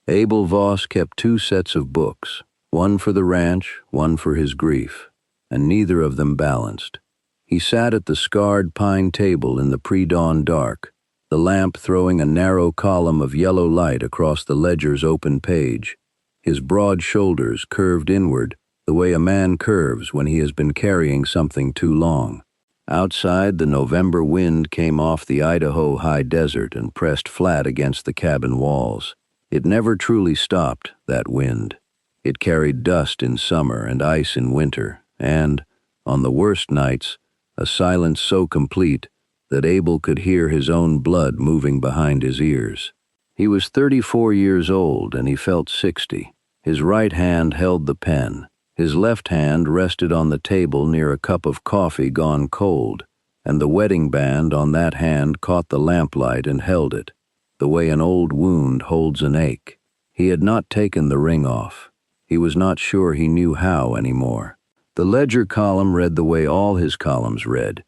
Abel Voss kept 2 sets of books, one for the ranch, one for his grief, and neither of them balanced. He sat at the scarred pine table in the pre-dawn dark, the lamp throwing a narrow column of yellow light across the ledger's open page. His broad shoulders curved inward, the way a man curves when he has been carrying something too long. Outside, the November wind came off the Idaho high desert and pressed flat against the cabin walls. It never truly stopped, that wind. It carried dust in summer and ice in winter, and, on the worst nights, a silence so complete that Abel could hear his own blood moving behind his ears. He was 34 years old and he felt 60. His right hand held the pen. His left hand rested on the table near a cup of coffee gone cold, and the wedding band on that hand caught the lamplight and held it, the way an old wound holds an ache. He had not taken the ring off. He was not sure he knew how anymore. The ledger column read the way all his columns read: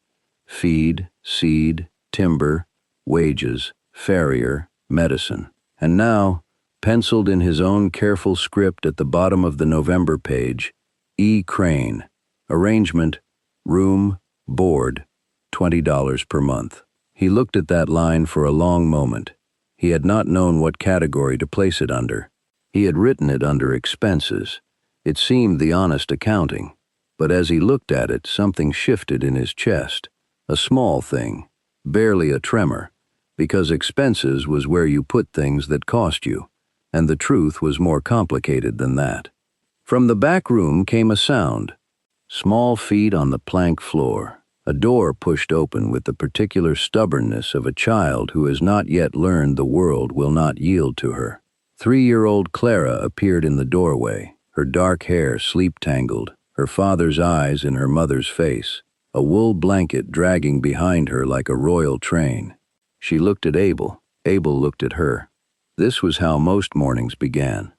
feed, seed, timber, wages, farrier, medicine. And now, penciled in his own careful script at the bottom of the November page, E. Crane, arrangement, room, board, $20 per month. He looked at that line for a long moment. He had not known what category to place it under. He had written it under expenses. It seemed the honest accounting. But as he looked at it, something shifted in his chest. A small thing, barely a tremor, because expenses was where you put things that cost you, and the truth was more complicated than that. From the back room came a sound. Small feet on the plank floor. A door pushed open with the particular stubbornness of a child who has not yet learned the world will not yield to her. 3-year-old Clara appeared in the doorway, her dark hair sleep-tangled, her father's eyes in her mother's face, a wool blanket dragging behind her like a royal train. She looked at Abel. Abel looked at her. This was how most mornings began.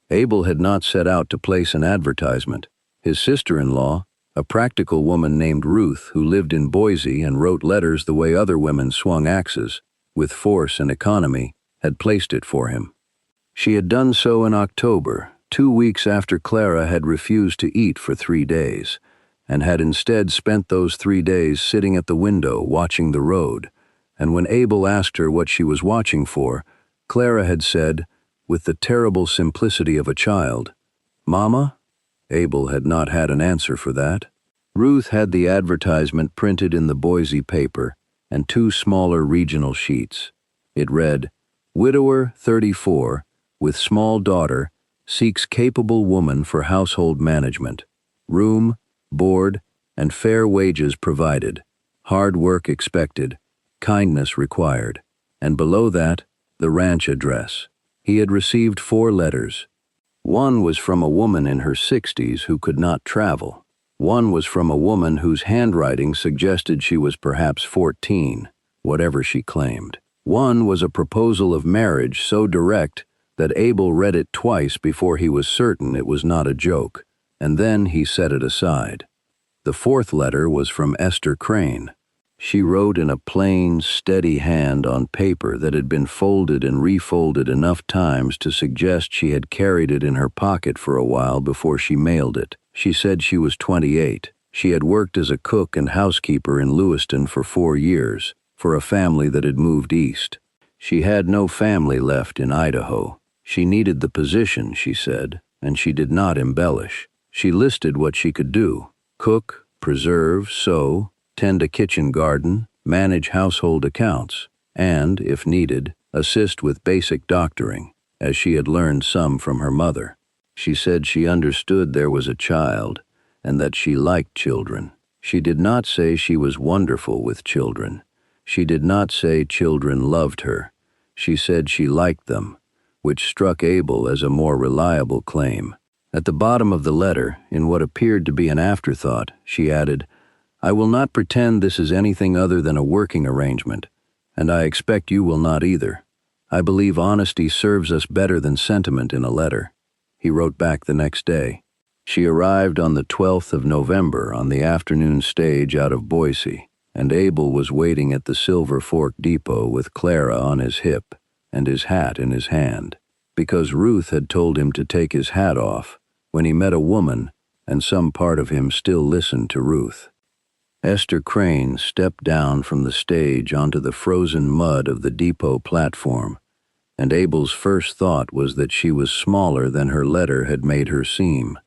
Abel had not set out to place an advertisement. His sister-in-law, a practical woman named Ruth who lived in Boise and wrote letters the way other women swung axes, with force and economy, had placed it for him. She had done so in October, 2 weeks after Clara had refused to eat for 3 days, and had instead spent those 3 days sitting at the window watching the road. And when Abel asked her what she was watching for, Clara had said, with the terrible simplicity of a child, "Mama?" Abel had not had an answer for that. Ruth had the advertisement printed in the Boise paper and 2 smaller regional sheets. It read, "Widower, 34, with small daughter, seeks capable woman for household management. Room, board, and fair wages provided. Hard work expected. Kindness required." And below that, the ranch address. He had received 4 letters. One was from a woman in her 60s who could not travel. One was from a woman whose handwriting suggested she was perhaps 14, whatever she claimed. One was a proposal of marriage so direct that Abel read it twice before he was certain it was not a joke, and then he set it aside. The 4th letter was from Esther Crane. She wrote in a plain, steady hand on paper that had been folded and refolded enough times to suggest she had carried it in her pocket for a while before she mailed it. She said she was 28. She had worked as a cook and housekeeper in Lewiston for 4 years, for a family that had moved east. She had no family left in Idaho. She needed the position, she said, and she did not embellish. She listed what she could do: cook, preserve, sew, tend a kitchen garden, manage household accounts, and, if needed, assist with basic doctoring, as she had learned some from her mother. She said she understood there was a child, and that she liked children. She did not say she was wonderful with children. She did not say children loved her. She said she liked them, which struck Abel as a more reliable claim. At the bottom of the letter, in what appeared to be an afterthought, she added, "I will not pretend this is anything other than a working arrangement, and I expect you will not either. I believe honesty serves us better than sentiment in a letter." He wrote back the next day. She arrived on the 12th of November on the afternoon stage out of Boise, and Abel was waiting at the Silver Fork Depot with Clara on his hip and his hat in his hand. because Ruth had told him to take his hat off when he met a woman, and some part of him still listened to Ruth. Esther Crane stepped down from the stage onto the frozen mud of the depot platform, and Abel's first thought was that she was smaller than her letter had made her seem.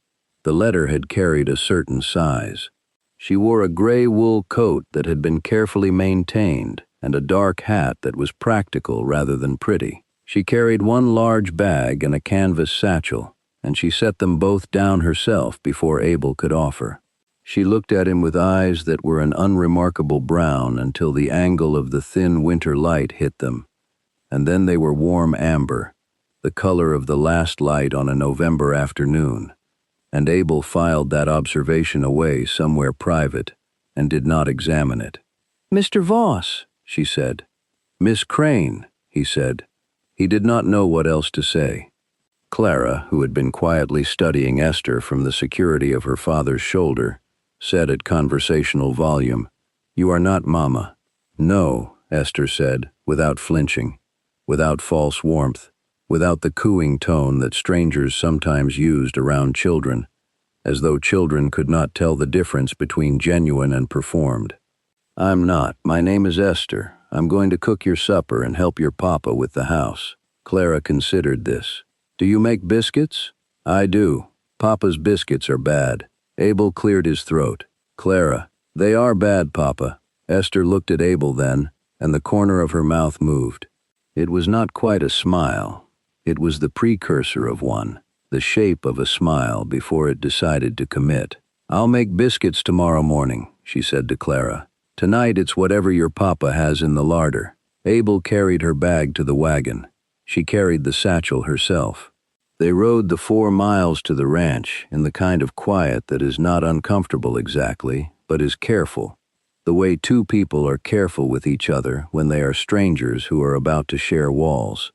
The letter had carried a certain size. She wore a gray wool coat that had been carefully maintained and a dark hat that was practical rather than pretty. She carried one large bag and a canvas satchel, and she set them both down herself before Abel could offer. She looked at him with eyes that were an unremarkable brown until the angle of the thin winter light hit them, and then they were warm amber, the color of the last light on a November afternoon, and Abel filed that observation away somewhere private and did not examine it. "Mr. Voss," she said. "Miss Crane," he said. He did not know what else to say. Clara, who had been quietly studying Esther from the security of her father's shoulder, said at conversational volume, "You are not Mama." "No," Esther said, without flinching, without false warmth, without the cooing tone that strangers sometimes used around children, as though children could not tell the difference between genuine and performed. "I'm not. My name is Esther. I'm going to cook your supper and help your papa with the house." Clara considered this. "Do you make biscuits?" "I do. Papa's biscuits are bad." Abel cleared his throat. "Clara, they are bad, Papa." Esther looked at Abel then, and the corner of her mouth moved. It was not quite a smile. It was the precursor of one, the shape of a smile before it decided to commit. "I'll make biscuits tomorrow morning," she said to Clara. "Tonight it's whatever your papa has in the larder." Abel carried her bag to the wagon. She carried the satchel herself. They rode the 4 miles to the ranch in the kind of quiet that is not uncomfortable exactly, but is careful, the way 2 people are careful with each other when they are strangers who are about to share walls.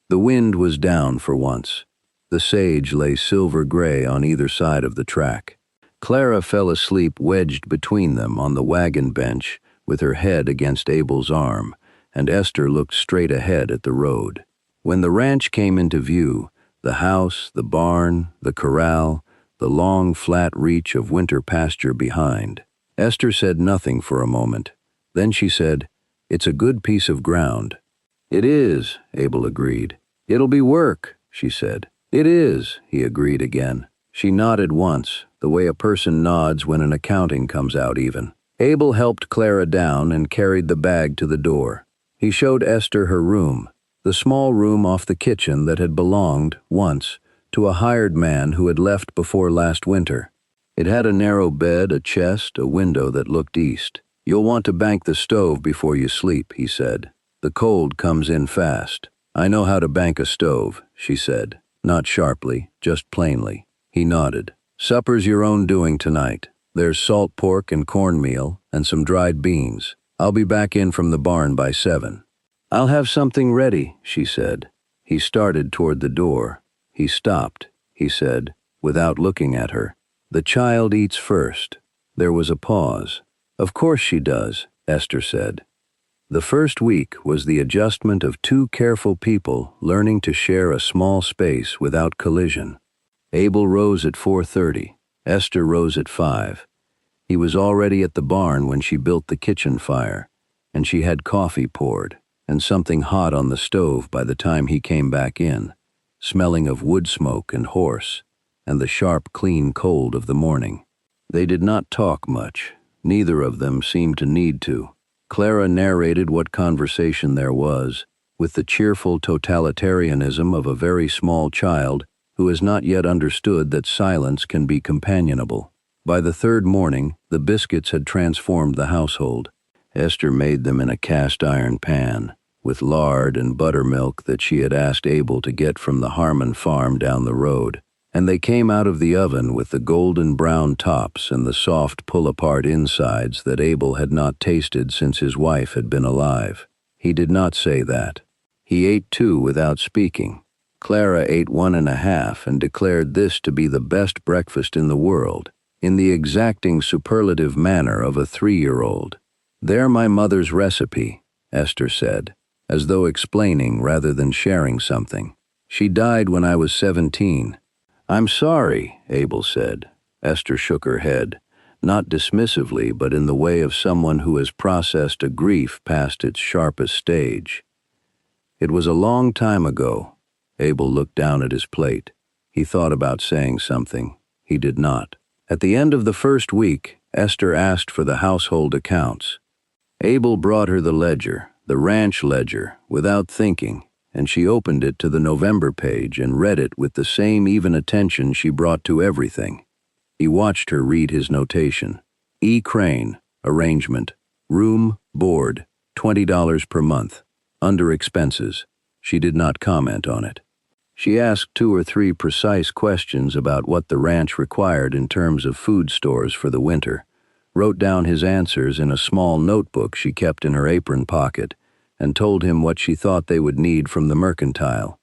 The wind was down for once. The sage lay silver gray on either side of the track. Clara fell asleep wedged between them on the wagon bench with her head against Abel's arm, and Esther looked straight ahead at the road. When the ranch came into view, the house, the barn, the corral, the long flat reach of winter pasture behind, Esther said nothing for a moment. Then she said, "It's a good piece of ground." "It is," Abel agreed. "It'll be work," she said. "It is," he agreed again. She nodded once, the way a person nods when an accounting comes out even. Abel helped Clara down and carried the bag to the door. He showed Esther her room, the small room off the kitchen that had belonged, once, to a hired man who had left before last winter. It had a narrow bed, a chest, a window that looked east. "You'll want to bank the stove before you sleep," he said. "The cold comes in fast." "I know how to bank a stove," she said, not sharply, just plainly. He nodded. "Supper's your own doing tonight. There's salt pork and cornmeal and some dried beans. I'll be back in from the barn by 7. "I'll have something ready," she said. He started toward the door. He stopped, he said, without looking at her. "The child eats first." There was a pause. "Of course she does," Esther said. The first week was the adjustment of 2 careful people learning to share a small space without collision. Abel rose at 4:30. Esther rose at 5. He was already at the barn when she built the kitchen fire, and she had coffee poured and something hot on the stove by the time he came back in, smelling of wood smoke and horse, and the sharp, clean cold of the morning. They did not talk much. Neither of them seemed to need to. Clara narrated what conversation there was, with the cheerful totalitarianism of a very small child who has not yet understood that silence can be companionable. By the 3rd morning, the biscuits had transformed the household. Esther made them in a cast-iron pan, with lard and buttermilk that she had asked Abel to get from the Harmon farm down the road, and they came out of the oven with the golden brown tops and the soft pull-apart insides that Abel had not tasted since his wife had been alive. He did not say that. He ate 2 without speaking. Clara ate 1½ and declared this to be the best breakfast in the world, in the exacting superlative manner of a 3-year-old. "They're my mother's recipe," Esther said, as though explaining rather than sharing something. She died when I was 17. I'm sorry, Abel said. Esther shook her head, not dismissively, but in the way of someone who has processed a grief past its sharpest stage. It was a long time ago. Abel looked down at his plate. He thought about saying something. He did not. At the end of the first week, Esther asked for the household accounts. Abel brought her the ledger, the ranch ledger, without thinking, and she opened it to the November page and read it with the same even attention she brought to everything. He watched her read his notation. E. Crane, arrangement, room, board, $20 per month, under expenses. She did not comment on it. She asked 2 or 3 precise questions about what the ranch required in terms of food stores for the winter, wrote down his answers in a small notebook she kept in her apron pocket, and told him what she thought they would need from the mercantile.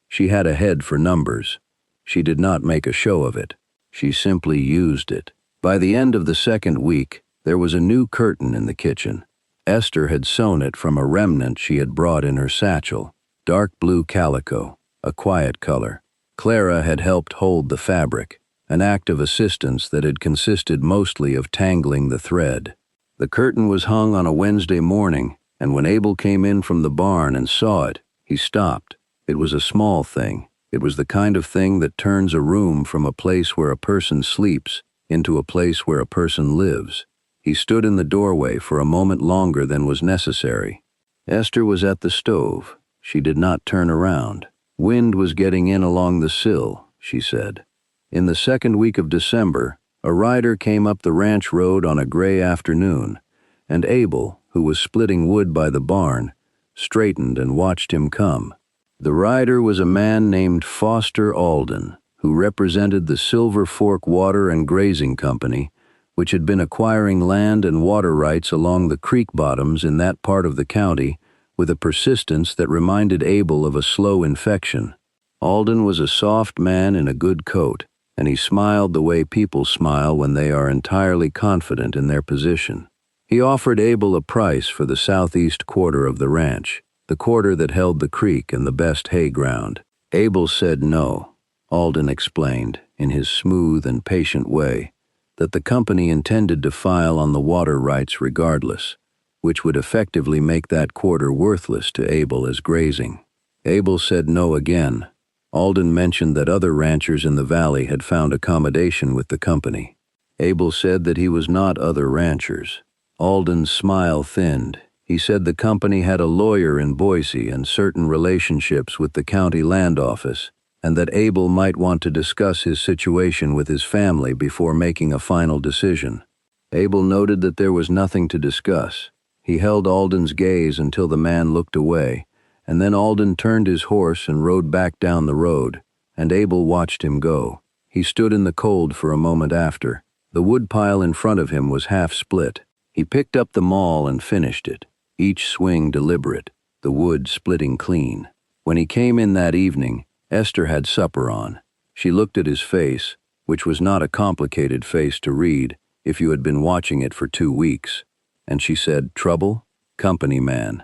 She had a head for numbers. She did not make a show of it. She simply used it. By the end of the second week, there was a new curtain in the kitchen. Esther had sewn it from a remnant she had brought in her satchel, dark blue calico, a quiet color. Clara had helped hold the fabric, an act of assistance that had consisted mostly of tangling the thread. The curtain was hung on a Wednesday morning, and when Abel came in from the barn and saw it, he stopped. It was a small thing. It was the kind of thing that turns a room from a place where a person sleeps into a place where a person lives. He stood in the doorway for a moment longer than was necessary. Esther was at the stove. She did not turn around. Wind was getting in along the sill, she said. In the second week of December, a rider came up the ranch road on a gray afternoon, and Abel, who was splitting wood by the barn, straightened and watched him come. The rider was a man named Foster Alden, who represented the Silver Fork Water and Grazing Company, which had been acquiring land and water rights along the creek bottoms in that part of the county with a persistence that reminded Abel of a slow infection. Alden was a soft man in a good coat, and he smiled the way people smile when they are entirely confident in their position. He offered Abel a price for the southeast quarter of the ranch, the quarter that held the creek and the best hay ground. Abel said no. Alden explained, in his smooth and patient way, that the company intended to file on the water rights regardless, which would effectively make that quarter worthless to Abel as grazing. Abel said no again. Alden mentioned that other ranchers in the valley had found accommodation with the company. Abel said that he was not other ranchers. Alden's smile thinned. He said the company had a lawyer in Boise and certain relationships with the county land office, and that Abel might want to discuss his situation with his family before making a final decision. Abel noted that there was nothing to discuss. He held Alden's gaze until the man looked away, and then Alden turned his horse and rode back down the road, and Abel watched him go. He stood in the cold for a moment after. The woodpile in front of him was half split. He picked up the maul and finished it, each swing deliberate, the wood splitting clean. When he came in that evening, Esther had supper on. She looked at his face, which was not a complicated face to read if you had been watching it for 2 weeks, and she said, "Trouble? Company man.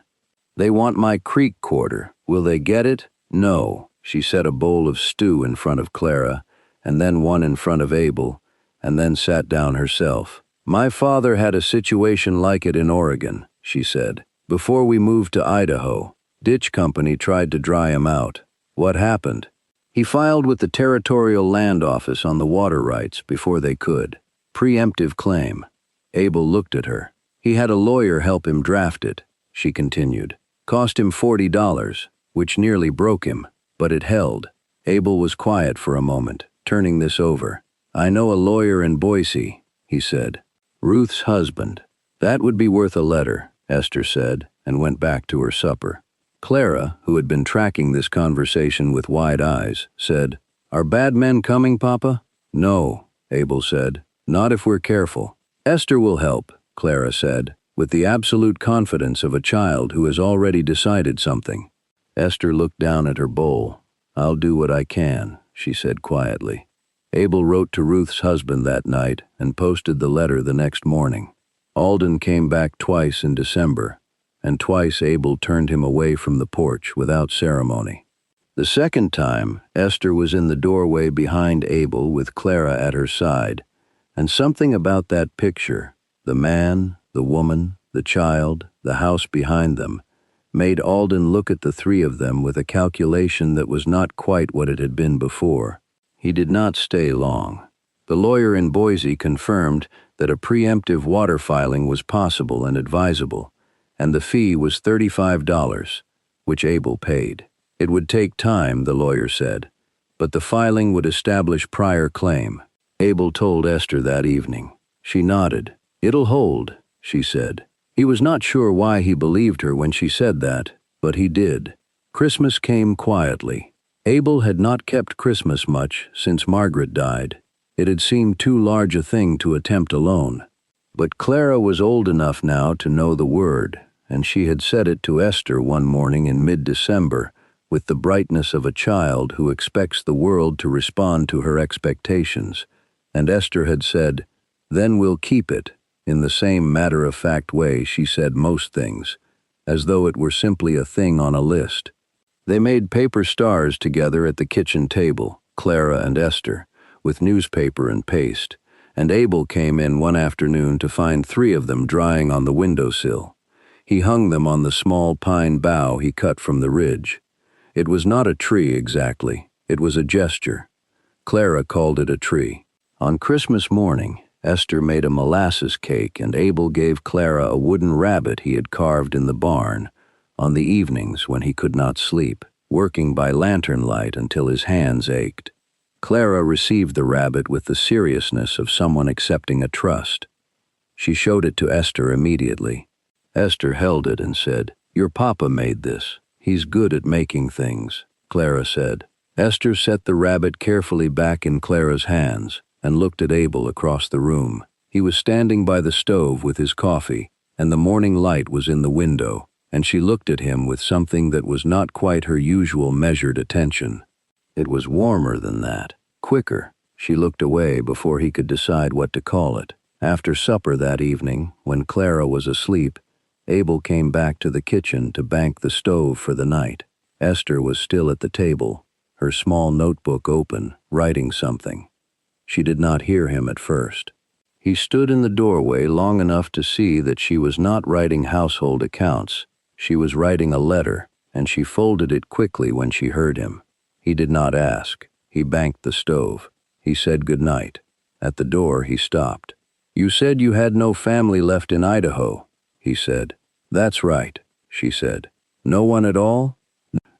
They want my creek quarter. Will they get it?" "No." She set a bowl of stew in front of Clara, and then one in front of Abel, and then sat down herself. "My father had a situation like it in Oregon," she said. "Before we moved to Idaho, Ditch Company tried to dry him out. What happened? He filed with the Territorial Land Office on the water rights before they could. Preemptive claim." Abel looked at her. "He had a lawyer help him draft it," she continued. "Cost him $40, which nearly broke him, but it held." Abel was quiet for a moment, turning this over. "I know a lawyer in Boise," he said. "Ruth's husband." "That would be worth a letter," Esther said, and went back to her supper. Clara, who had been tracking this conversation with wide eyes, said, "Are bad men coming, Papa?" "No," Abel said. "Not if we're careful." "Esther will help," Clara said, with the absolute confidence of a child who has already decided something. Esther looked down at her bowl. "I'll do what I can," she said quietly. Abel wrote to Ruth's husband that night and posted the letter the next morning. Alden came back twice in December, and twice Abel turned him away from the porch without ceremony. The second time, Esther was in the doorway behind Abel with Clara at her side, and something about that picture, the man, the woman, the child, the house behind them, made Alden look at the three of them with a calculation that was not quite what it had been before. He did not stay long. The lawyer in Boise confirmed that a preemptive water filing was possible and advisable, and the fee was $35, which Abel paid. It would take time, the lawyer said, but the filing would establish prior claim. Abel told Esther that evening. She nodded. "It'll hold," she said. He was not sure why he believed her when she said that, but he did. Christmas came quietly. Abel had not kept Christmas much since Margaret died. It had seemed too large a thing to attempt alone. But Clara was old enough now to know the word, and she had said it to Esther one morning in mid-December, with the brightness of a child who expects the world to respond to her expectations. And Esther had said, "Then we'll keep it," in the same matter-of-fact way she said most things, as though it were simply a thing on a list. They made paper stars together at the kitchen table, Clara and Esther, with newspaper and paste, and Abel came in one afternoon to find 3 of them drying on the windowsill. He hung them on the small pine bough he cut from the ridge. It was not a tree exactly, it was a gesture. Clara called it a tree. On Christmas morning, Esther made a molasses cake and Abel gave Clara a wooden rabbit he had carved in the barn on the evenings when he could not sleep, working by lantern light until his hands ached. Clara received the rabbit with the seriousness of someone accepting a trust. She showed it to Esther immediately. Esther held it and said, "Your papa made this. He's good at making things," Clara said. Esther set the rabbit carefully back in Clara's hands and looked at Abel across the room. He was standing by the stove with his coffee, and the morning light was in the window, and she looked at him with something that was not quite her usual measured attention. It was warmer than that, quicker. She looked away before he could decide what to call it. After supper that evening, when Clara was asleep, Abel came back to the kitchen to bank the stove for the night. Esther was still at the table, her small notebook open, writing something. She did not hear him at first. He stood in the doorway long enough to see that she was not writing household accounts. She was writing a letter, and she folded it quickly when she heard him. He did not ask. He banked the stove. He said good night. At the door, he stopped. "You said you had no family left in Idaho," he said. "That's right," she said. "No one at all?"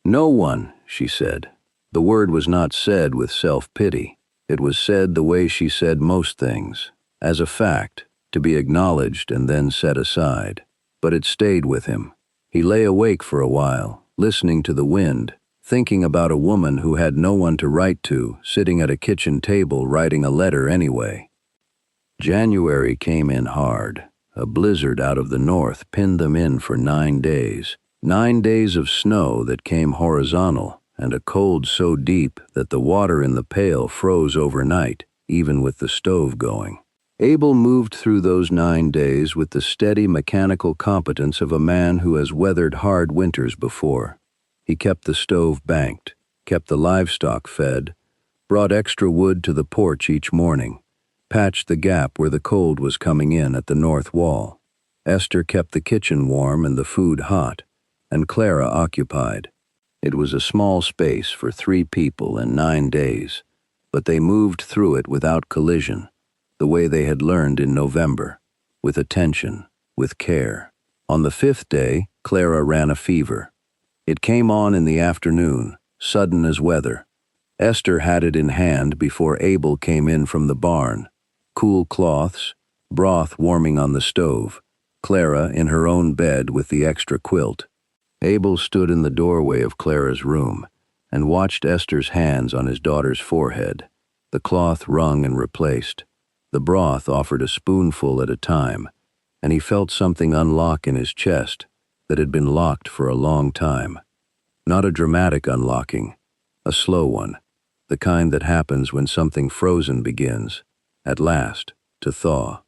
"No one," she said. The word was not said with self-pity. It was said the way she said most things, as a fact, to be acknowledged and then set aside. But it stayed with him. He lay awake for a while, listening to the wind, thinking about a woman who had no one to write to, sitting at a kitchen table writing a letter anyway. January came in hard. A blizzard out of the north pinned them in for 9 days. 9 days of snow that came horizontal, and a cold so deep that the water in the pail froze overnight, even with the stove going. Abel moved through those 9 days with the steady mechanical competence of a man who has weathered hard winters before. He kept the stove banked, kept the livestock fed, brought extra wood to the porch each morning, patched the gap where the cold was coming in at the north wall. Esther kept the kitchen warm and the food hot, and Clara occupied. It was a small space for 3 people and 9 days, but they moved through it without collision, the way they had learned in November, with attention, with care. On the 5th day, Clara ran a fever. It came on in the afternoon, sudden as weather. Esther had it in hand before Abel came in from the barn. Cool cloths, broth warming on the stove, Clara in her own bed with the extra quilt. Abel stood in the doorway of Clara's room and watched Esther's hands on his daughter's forehead, the cloth wrung and replaced. The broth offered a spoonful at a time, and he felt something unlock in his chest that had been locked for a long time. Not a dramatic unlocking, a slow one, the kind that happens when something frozen begins, at last, to thaw.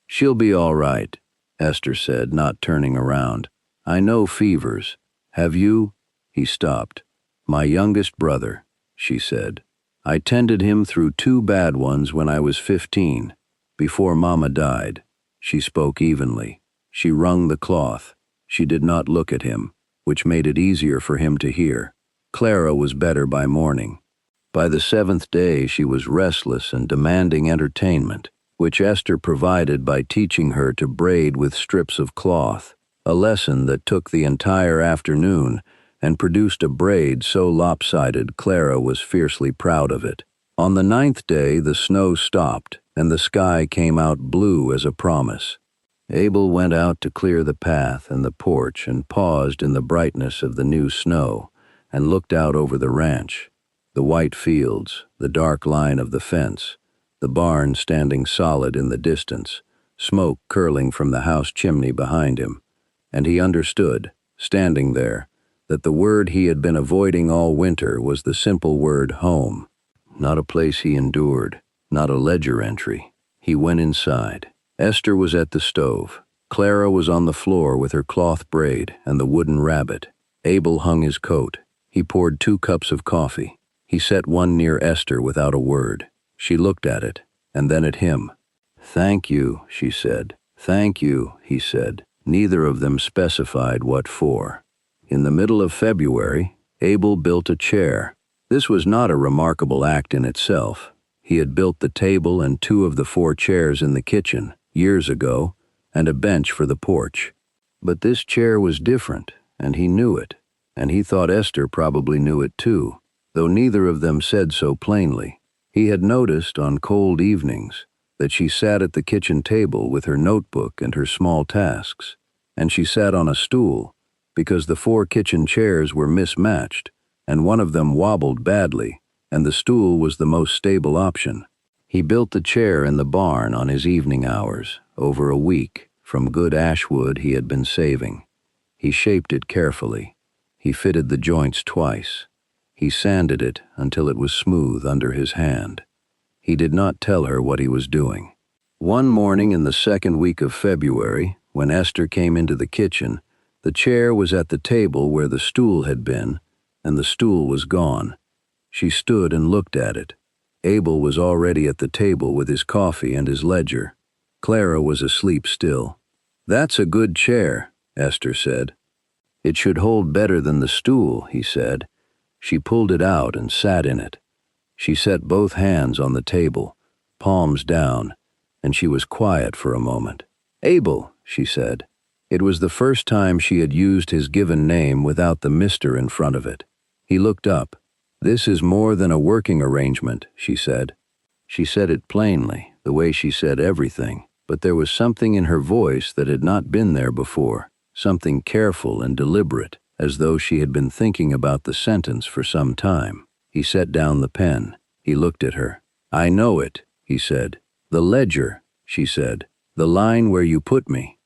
"She'll be all right," Esther said, not turning around. "I know fevers. Have you?" He stopped. My youngest brother, she said. I tended him through 2 bad ones when I was 15, before Mama died. She spoke evenly. She wrung the cloth. She did not look at him, which made it easier for him to hear. Clara was better by morning. By the 7th day she was restless and demanding entertainment, which Esther provided by teaching her to braid with strips of cloth, a lesson that took the entire afternoon and produced a braid so lopsided Clara was fiercely proud of it. On the 9th day the snow stopped and the sky came out blue as a promise. Abel went out to clear the path and the porch and paused in the brightness of the new snow and looked out over the ranch, the white fields, the dark line of the fence, the barn standing solid in the distance, smoke curling from the house chimney behind him, and he understood, standing there, that the word he had been avoiding all winter was the simple word home. Not a place he endured, not a ledger entry. He went inside. Esther was at the stove. Clara was on the floor with her cloth braid and the wooden rabbit. Abel hung his coat. He poured 2 cups of coffee. He set one near Esther without a word. She looked at it, and then at him. "Thank you," she said. "Thank you," he said. Neither of them specified what for. In the middle of February, Abel built a chair. This was not a remarkable act in itself. He had built the table and 2 of the 4 chairs in the kitchen, years ago, and a bench for the porch. But this chair was different, and he knew it, and he thought Esther probably knew it too, though neither of them said so plainly. He had noticed on cold evenings that she sat at the kitchen table with her notebook and her small tasks, and she sat on a stool because the 4 kitchen chairs were mismatched, and one of them wobbled badly, and the stool was the most stable option. He built the chair in the barn on his evening hours, over a week, from good ash wood he had been saving. He shaped it carefully. He fitted the joints twice. He sanded it until it was smooth under his hand. He did not tell her what he was doing. One morning in the 2nd week of February, when Esther came into the kitchen, the chair was at the table where the stool had been, and the stool was gone. She stood and looked at it. Abel was already at the table with his coffee and his ledger. Clara was asleep still. "That's a good chair," Esther said. "It should hold better than the stool," he said. She pulled it out and sat in it. She set both hands on the table, palms down, and she was quiet for a moment. "Abel," she said. It was the first time she had used his given name without the Mr. in front of it. He looked up. "This is more than a working arrangement," she said. She said it plainly, the way she said everything, but there was something in her voice that had not been there before, something careful and deliberate, as though she had been thinking about the sentence for some time. He set down the pen. He looked at her. "I know it," he said. "The ledger," she said. "The line where you put me."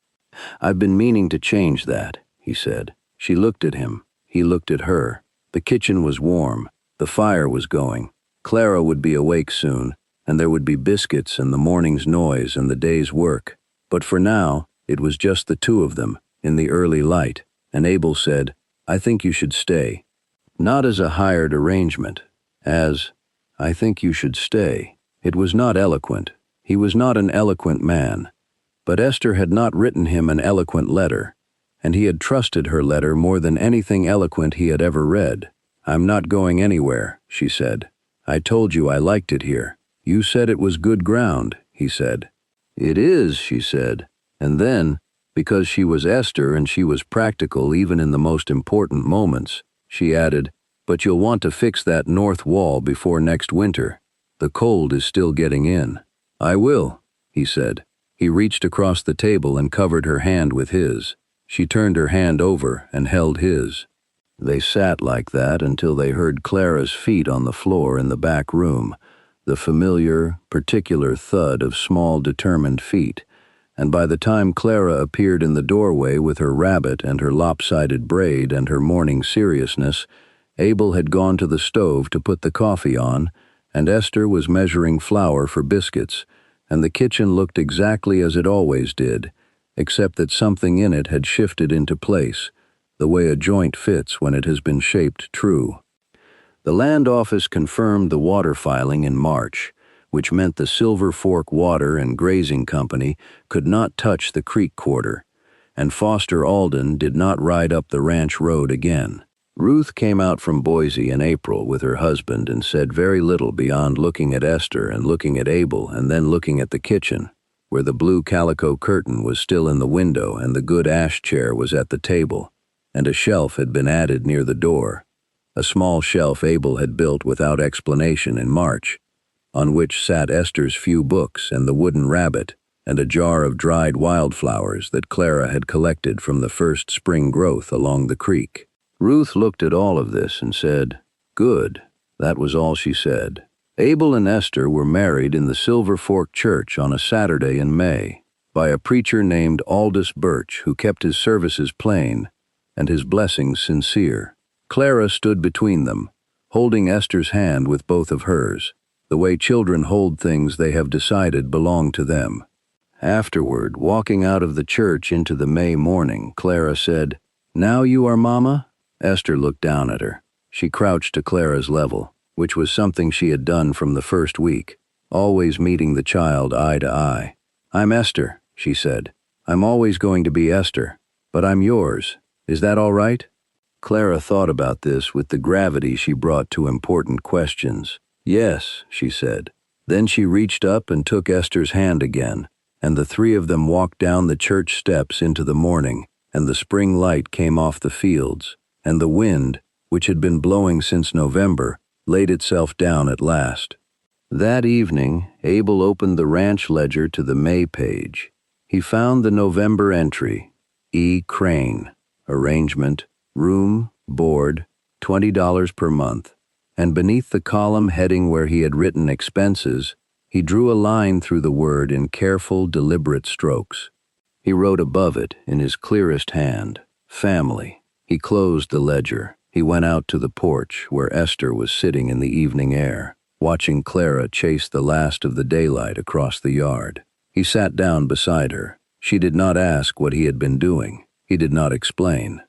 "I've been meaning to change that," he said. She looked at him. He looked at her. The kitchen was warm. The fire was going. Clara would be awake soon, and there would be biscuits and the morning's noise and the day's work. But for now, it was just the 2 of them, in the early light, and Abel said, "I think you should stay." Not as a hired arrangement, as, "I think you should stay." It was not eloquent. He was not an eloquent man. But Esther had not written him an eloquent letter, and he had trusted her letter more than anything eloquent he had ever read. "I'm not going anywhere," she said. "I told you I liked it here." "You said it was good ground," he said. "It is," she said. And then, because she was Esther and she was practical even in the most important moments, she added, "But you'll want to fix that north wall before next winter. The cold is still getting in." "I will," he said. He reached across the table and covered her hand with his. She turned her hand over and held his. They sat like that until they heard Clara's feet on the floor in the back room, the familiar, particular thud of small, determined feet, and by the time Clara appeared in the doorway with her rabbit and her lopsided braid and her morning seriousness, Abel had gone to the stove to put the coffee on, and Esther was measuring flour for biscuits, and the kitchen looked exactly as it always did, except that something in it had shifted into place, the way a joint fits when it has been shaped true. The land office confirmed the water filing in March, which meant the Silver Fork Water and Grazing Company could not touch the creek quarter, and Foster Alden did not ride up the ranch road again. Ruth came out from Boise in April with her husband and said very little beyond looking at Esther and looking at Abel and then looking at the kitchen, where the blue calico curtain was still in the window and the good ash chair was at the table, and a shelf had been added near the door, a small shelf Abel had built without explanation in March, on which sat Esther's few books and the wooden rabbit and a jar of dried wildflowers that Clara had collected from the first spring growth along the creek. Ruth looked at all of this and said, "Good." That was all she said. Abel and Esther were married in the Silver Fork Church on a Saturday in May by a preacher named Aldous Birch, who kept his services plain and his blessings sincere. Clara stood between them, holding Esther's hand with both of hers, the way children hold things they have decided belong to them. Afterward, walking out of the church into the May morning, Clara said, "Now you are Mama?" Esther looked down at her. She crouched to Clara's level, which was something she had done from the first week, always meeting the child eye to eye. "I'm Esther," she said. "I'm always going to be Esther, but I'm yours. Is that all right?" Clara thought about this with the gravity she brought to important questions. "Yes," she said. Then she reached up and took Esther's hand again, and the three of them walked down the church steps into the morning, and the spring light came off the fields, and the wind, which had been blowing since November, laid itself down at last. That evening, Abel opened the ranch ledger to the May page. He found the November entry, E. Crane, arrangement, room, board, $20 per month, and beneath the column heading where he had written expenses, he drew a line through the word in careful, deliberate strokes. He wrote above it, in his clearest hand, family. He closed the ledger. He went out to the porch where Esther was sitting in the evening air, watching Clara chase the last of the daylight across the yard. He sat down beside her. She did not ask what he had been doing. He did not explain.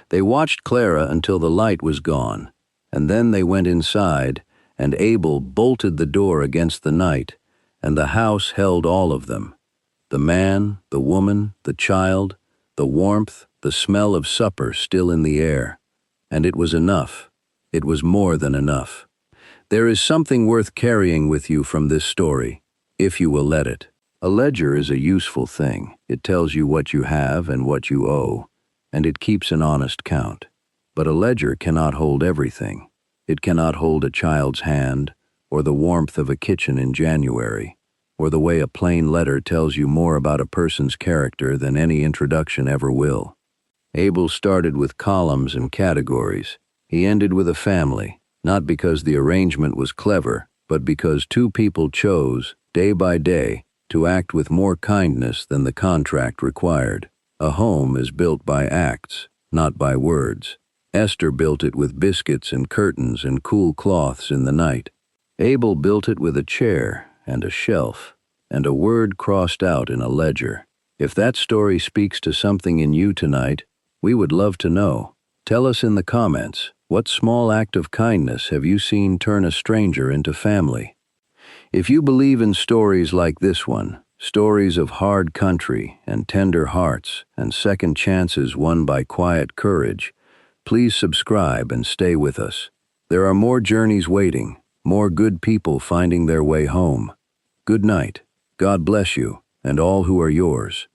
They watched Clara until the light was gone, and then they went inside, and Abel bolted the door against the night, and the house held all of them. The man, the woman, the child, the warmth, the smell of supper still in the air. And it was enough. It was more than enough. There is something worth carrying with you from this story, if you will let it. A ledger is a useful thing. It tells you what you have and what you owe, and it keeps an honest count. But a ledger cannot hold everything. It cannot hold a child's hand, or the warmth of a kitchen in January, or the way a plain letter tells you more about a person's character than any introduction ever will. Abel started with columns and categories. He ended with a family, not because the arrangement was clever, but because two people chose, day by day, to act with more kindness than the contract required. A home is built by acts, not by words. Esther built it with biscuits and curtains and cool cloths in the night. Abel built it with a chair and a shelf, and a word crossed out in a ledger. If that story speaks to something in you tonight, we would love to know. Tell us in the comments, what small act of kindness have you seen turn a stranger into family? If you believe in stories like this one, stories of hard country and tender hearts and second chances won by quiet courage, please subscribe and stay with us. There are more journeys waiting, more good people finding their way home. Good night. God bless you and all who are yours.